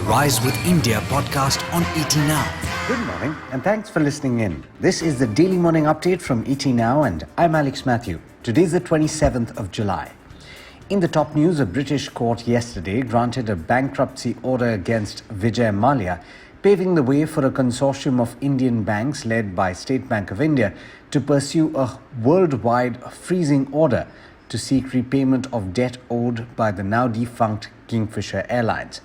Rise with India podcast on ET Now. Good morning and thanks for listening in. This is the Daily Morning Update from ET Now and I'm Alex Matthew. Today is the 27th of July. In the top news, a British court yesterday granted a bankruptcy order against Vijay Mallya, paving the way for a consortium of Indian banks led by State Bank of India to pursue a worldwide freezing order to seek repayment of debt owed by the now-defunct Kingfisher Airlines.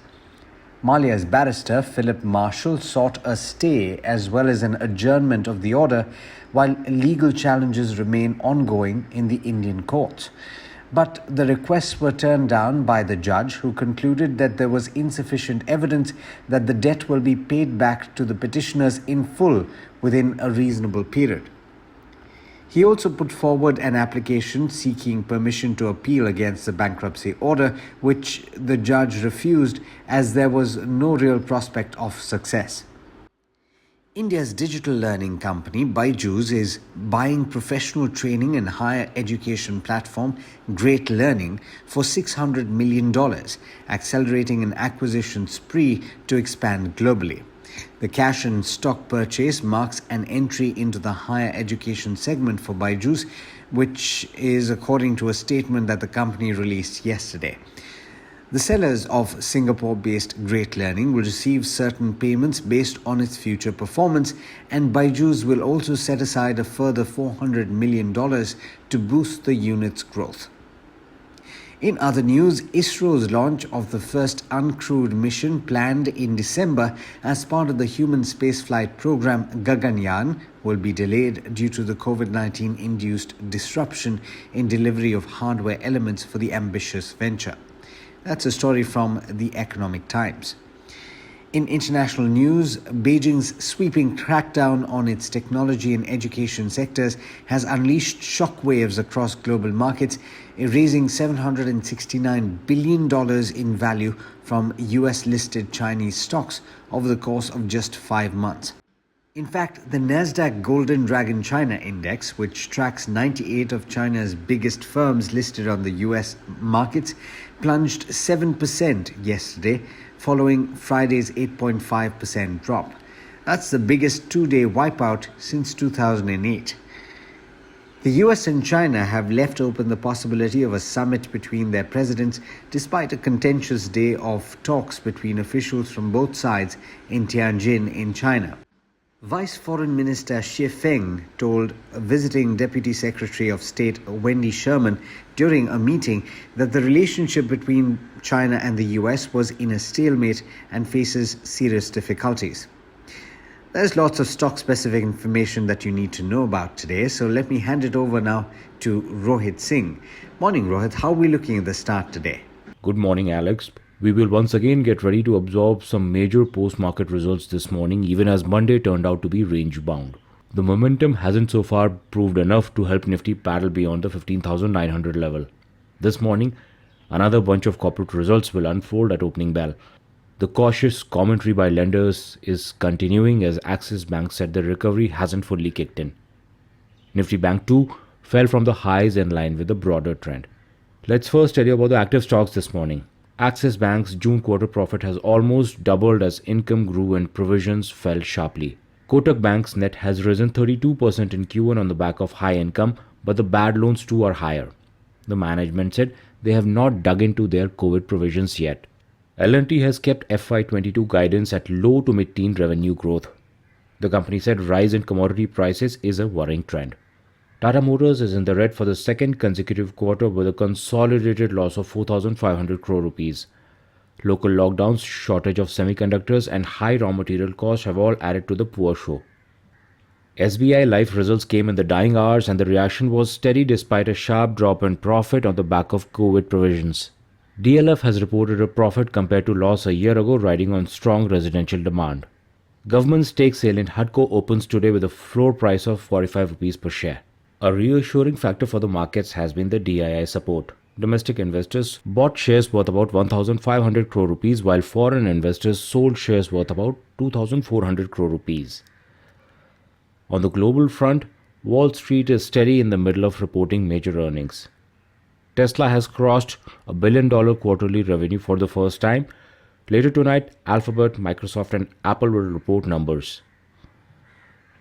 Mallya's barrister, Philip Marshall, sought a stay as well as an adjournment of the order while legal challenges remain ongoing in the Indian courts. But the requests were turned down by the judge, who concluded that there was insufficient evidence that the debt will be paid back to the petitioners in full within a reasonable period. He also put forward an application seeking permission to appeal against the bankruptcy order, which the judge refused as there was no real prospect of success. India's digital learning company Byju is buying professional training and higher education platform Great Learning for $600 million, accelerating an acquisition spree to expand globally. The cash and stock purchase marks an entry into the higher education segment for Byju, which is according to a statement that the company released yesterday. The sellers of Singapore-based Great Learning will receive certain payments based on its future performance, and Byju will also set aside a further $400 million to boost the unit's growth. In other news, ISRO's launch of the first uncrewed mission planned in December as part of the human spaceflight program Gaganyaan will be delayed due to the COVID-19 induced disruption in delivery of hardware elements for the ambitious venture. That's a story from The Economic Times. In international news, Beijing's sweeping crackdown on its technology and education sectors has unleashed shockwaves across global markets, erasing $769 billion in value from US-listed Chinese stocks over the course of just 5 months. In fact, the Nasdaq Golden Dragon China Index, which tracks 98 of China's biggest firms listed on the US markets, plunged 7% yesterday, following Friday's 8.5% drop. That's the biggest two-day wipeout since 2008. The US and China have left open the possibility of a summit between their presidents despite a contentious day of talks between officials from both sides in Tianjin in China. Vice Foreign Minister Xie Feng told visiting Deputy Secretary of State Wendy Sherman during a meeting that the relationship between China and the US was in a stalemate and faces serious difficulties. There's lots of stock-specific information that you need to know about today, so let me hand it over now to Rohit Singh. Morning, Rohit. How are we looking at the start today? Good morning, Alex. We will once again get ready to absorb some major post-market results this morning, even as Monday turned out to be range-bound. The momentum hasn't so far proved enough to help Nifty paddle beyond the 15,900 level. This morning, another bunch of corporate results will unfold at opening bell. The cautious commentary by lenders is continuing as Axis Bank said the recovery hasn't fully kicked in. Nifty Bank too fell from the highs in line with the broader trend. Let's first tell you about the active stocks this morning. Axis Bank's June quarter profit has almost doubled as income grew and provisions fell sharply. Kotak Bank's net has risen 32% in Q1 on the back of high income, but the bad loans too are higher. The management said they have not dug into their COVID provisions yet. L&T has kept FY22 guidance at low to mid-teen revenue growth. The company said rise in commodity prices is a worrying trend. Tata Motors is in the red for the second consecutive quarter with a consolidated loss of 4,500 crore rupees. Local lockdowns, shortage of semiconductors and high raw material costs have all added to the poor show. SBI Life results came in the dying hours and the reaction was steady despite a sharp drop in profit on the back of COVID provisions. DLF has reported a profit compared to loss a year ago, riding on strong residential demand. Government stake sale in HUDCO opens today with a floor price of 45 rupees per share. A reassuring factor for the markets has been the DII support. Domestic investors bought shares worth about 1,500 crore rupees while foreign investors sold shares worth about 2,400 crore rupees. On the global front, Wall Street is steady in the middle of reporting major earnings. Tesla has crossed $1 billion quarterly revenue for the first time, Later tonight, Alphabet, Microsoft, and Apple will report numbers.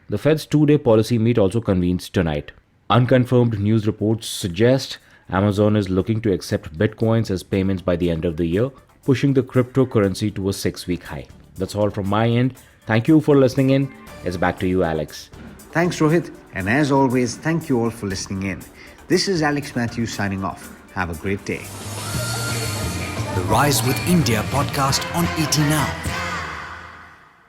The Fed's two-day policy meet also convenes tonight. Unconfirmed news reports suggest Amazon is looking to accept bitcoins as payments by the end of the year, pushing the cryptocurrency to a 6-week high. That's all from my end. Thank you for listening in. It's back to you, Alex. Thanks, Rohit. And as always, thank you all for listening in. This is Alex Matthews signing off. Have a great day. The Rise with India podcast on ET Now.